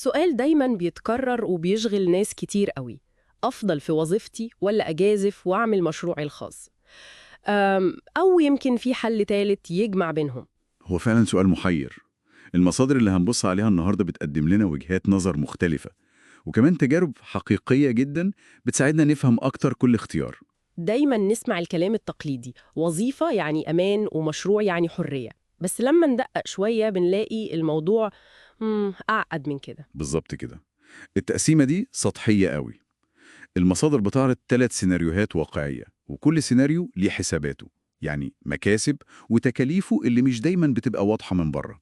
سؤال دايما بيتكرر وبيشغل ناس كتير قوي. أفضل في وظيفتي ولا أجازف وأعمل مشروعي الخاص؟ أو يمكن في حل تالت يجمع بينهم. هو فعلا سؤال محير. المصادر اللي هنبص عليها النهاردة بتقدم لنا وجهات نظر مختلفة، وكمان تجارب حقيقية جدا بتساعدنا نفهم أكتر كل اختيار. دايما نسمع الكلام التقليدي، وظيفة يعني أمان ومشروع يعني حرية. بس لما ندقق شوية بنلاقي الموضوع أعقد من كده. بالظبط كده. التقسيمة دي سطحية قوي. المصادر بتعرض 3 سيناريوهات واقعية، وكل سيناريو ليه حساباته، يعني مكاسب وتكاليفه اللي مش دايما بتبقى واضحة من بره.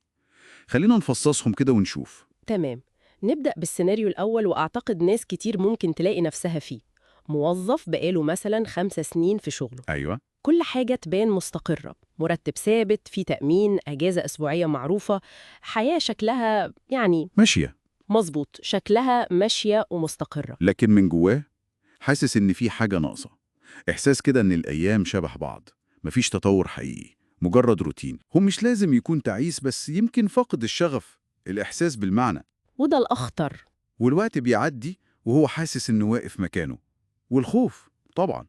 خلينا نفصصهم كده ونشوف. تمام. نبدأ بالسيناريو الأول، وأعتقد ناس كتير ممكن تلاقي نفسها فيه. موظف بقاله مثلا 5 سنين في شغله، أيوة. كل حاجة تبان مستقرة، مرتب ثابت، في تأمين، أجازة أسبوعية معروفة، حياة شكلها يعني ماشية. مظبوط، شكلها ماشية ومستقرة. لكن من جواه حاسس إن في حاجة ناقصة. إحساس كده إن الأيام شبه بعض، مفيش تطور حقيقي، مجرد روتين. هو مش لازم يكون تعيس، بس يمكن فاقد الشغف، الإحساس بالمعنى. وده الأخطر. والوقت بيعدي وهو حاسس إنه واقف مكانه. والخوف طبعا،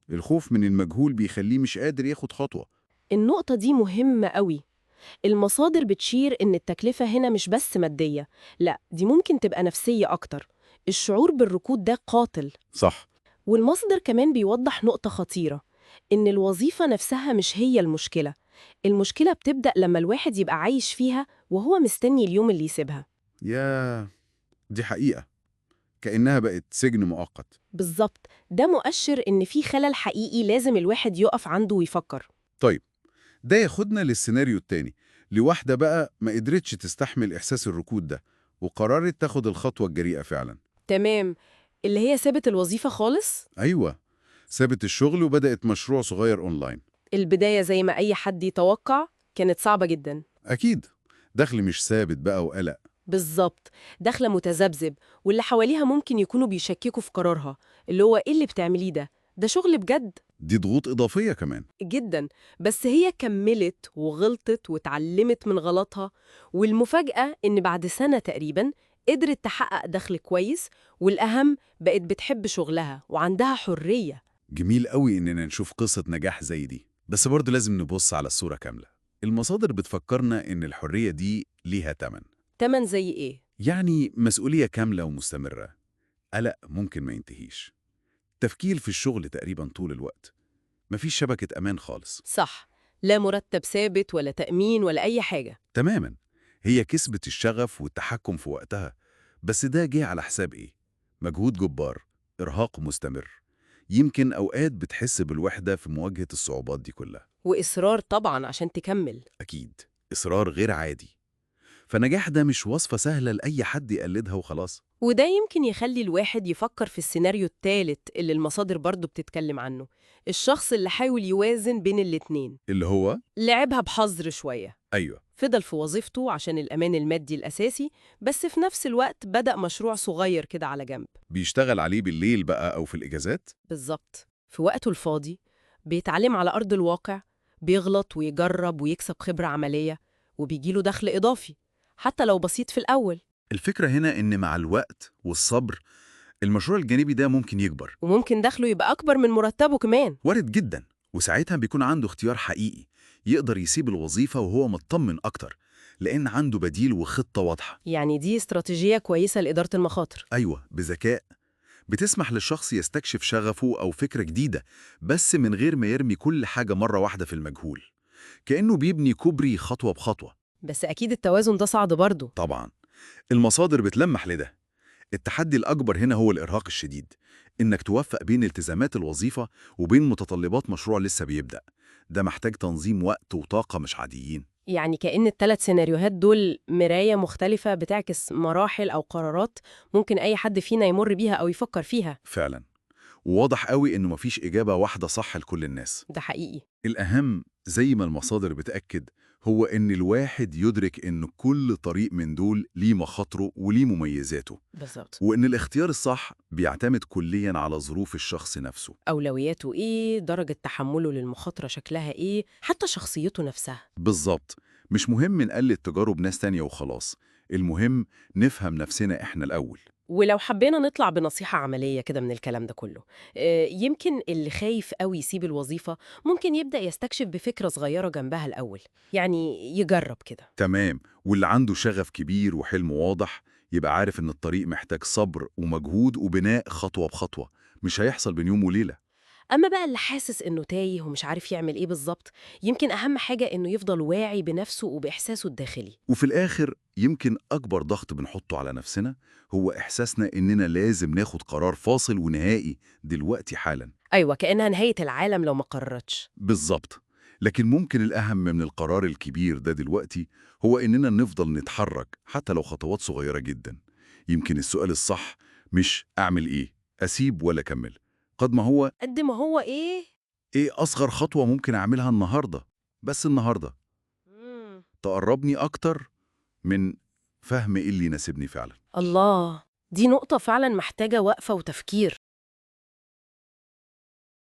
الخوف من المجهول بيخليه مش قادر ياخد خطوة. النقطة دي مهمة قوي. المصادر بتشير إن التكلفة هنا مش بس مادية، لا دي ممكن تبقى نفسية أكتر. الشعور بالركود ده قاتل. صح. والمصدر كمان بيوضح نقطة خطيرة، إن الوظيفة نفسها مش هي المشكلة. المشكلة بتبدأ لما الواحد يبقى عايش فيها وهو مستني اليوم اللي يسيبها. يا دي حقيقة، كأنها بقت سجن مؤقت. بالظبط، ده مؤشر إن في خلل حقيقي لازم الواحد يقف عنده ويفكر. طيب، ده ياخدنا للسيناريو التاني، لواحدة بقى ما قدرتش تستحمل إحساس الركود ده، وقررت تاخد الخطوة الجريئة فعلا. تمام. اللي هي سابت الوظيفة خالص. أيوة، سابت الشغل وبدأت مشروع صغير أونلاين. البداية زي ما أي حد يتوقع كانت صعبة جدا. أكيد، دخل مش ثابت بقى وقلق. بالظبط، داخلة متذبذب، واللي حواليها ممكن يكونوا بيشككوا في قرارها، اللي هو إيه اللي بتعمليه ده شغل بجد. دي ضغوط إضافية كمان. جدا. بس هي كملت وغلطت واتعلمت من غلطها، والمفاجأة إن بعد سنة تقريبا قدرت تحقق دخل كويس، والأهم بقت بتحب شغلها وعندها حرية. جميل قوي إننا نشوف قصة نجاح زي دي، بس برضه لازم نبص على الصورة كاملة. المصادر بتفكرنا إن الحرية دي ليها تمن. تمن زي إيه؟ يعني مسؤولية كاملة ومستمرة، قلق ممكن ما ينتهيش، تفكير في الشغل تقريبا طول الوقت، مفيش شبكة أمان خالص. صح. لا مرتب ثابت ولا تأمين ولا أي حاجة. تماما. هي كسبت الشغف والتحكم في وقتها، بس ده جه على حساب إيه؟ مجهود جبار، إرهاق مستمر، يمكن أوقات بتحس بالوحدة في مواجهة الصعوبات دي كلها. وإصرار طبعا عشان تكمل. أكيد، إصرار غير عادي. فنجاح ده مش وصفة سهلة لأي حد يقلدها وخلاص. وده يمكن يخلي الواحد يفكر في السيناريو الثالث اللي المصادر برضو بتتكلم عنه، الشخص اللي حاول يوازن بين الاتنين. اللي هو لعبها بحذر شوية. أيوه، فضل في وظيفته عشان الأمان المادي الأساسي، بس في نفس الوقت بدأ مشروع صغير كده على جنب. بيشتغل عليه بالليل بقى أو في الإجازات. بالظبط، في وقته الفاضي بيتعلم على أرض الواقع، بيغلط ويجرب ويكسب خبرة عملية، وبيجيله دخل إضافي حتى لو بسيط في الأول. الفكرة هنا إن مع الوقت والصبر المشروع الجانبي ده ممكن يكبر. وممكن دخله يبقى أكبر من مرتبه كمان. وارد جدا. وساعتها بيكون عنده اختيار حقيقي، يقدر يسيب الوظيفة وهو مطمن أكتر، لأن عنده بديل وخطة واضحة. يعني دي استراتيجية كويسة لإدارة المخاطر. أيوة، بذكاء. بتسمح للشخص يستكشف شغفه أو فكرة جديدة، بس من غير ما يرمي كل حاجة مرة واحدة في المجهول، كأنه بيبني كوبري خطوة بخطوة. بس أكيد التوازن ده صعب برضه. طبعا، المصادر بتلمح لده. التحدي الأكبر هنا هو الإرهاق الشديد، إنك توفق بين التزامات الوظيفة وبين متطلبات مشروع لسه بيبدأ. ده محتاج تنظيم وقت وطاقة مش عاديين. يعني كأن الثلاث سيناريوهات دول مراية مختلفة بتعكس مراحل أو قرارات ممكن أي حد فينا يمر بيها أو يفكر فيها. فعلا. وواضح قوي إنه مفيش إجابة واحدة صح لكل الناس. ده حقيقي. الأهم زي ما المصادر بتأكد هو إن الواحد يدرك إن كل طريق من دول ليه مخاطره وليه مميزاته، بالظبط. وإن الاختيار الصح بيعتمد كلياً على ظروف الشخص نفسه. أولوياته إيه، درجة تحمله للمخاطرة شكلها إيه، حتى شخصيته نفسها. بالظبط. مش مهم نقلد تجارب ناس تانية وخلاص، المهم نفهم نفسنا إحنا الأول. ولو حبينا نطلع بنصيحة عملية كده من الكلام ده كله، يمكن اللي خايف قوي يسيب الوظيفة ممكن يبدأ يستكشف بفكرة صغيرة جنبها الأول، يعني يجرب كده. تمام، واللي عنده شغف كبير وحلم واضح يبقى عارف إن الطريق محتاج صبر ومجهود وبناء خطوة بخطوة، مش هيحصل بين يوم وليلة. أما بقى اللي حاسس إنه تايه ومش عارف يعمل إيه بالظبط، يمكن أهم حاجة إنه يفضل واعي بنفسه وبإحساسه الداخلي. وفي الآخر يمكن أكبر ضغط بنحطه على نفسنا هو إحساسنا إننا لازم ناخد قرار فاصل ونهائي دلوقتي حالا. أيوة، كأنها نهاية العالم لو ما قررتش. بالظبط. لكن ممكن الأهم من القرار الكبير ده دلوقتي هو إننا نفضل نتحرك حتى لو خطوات صغيرة جدا. يمكن السؤال الصح مش أعمل إيه، أسيب ولا أكمل، قد ما هو قد ما هو إيه؟ إيه أصغر خطوة ممكن أعملها النهاردة، بس النهاردة مم. تقربني أكتر من فهم إيه اللي يناسبني فعلا. الله، دي نقطة فعلا محتاجة وقفة وتفكير.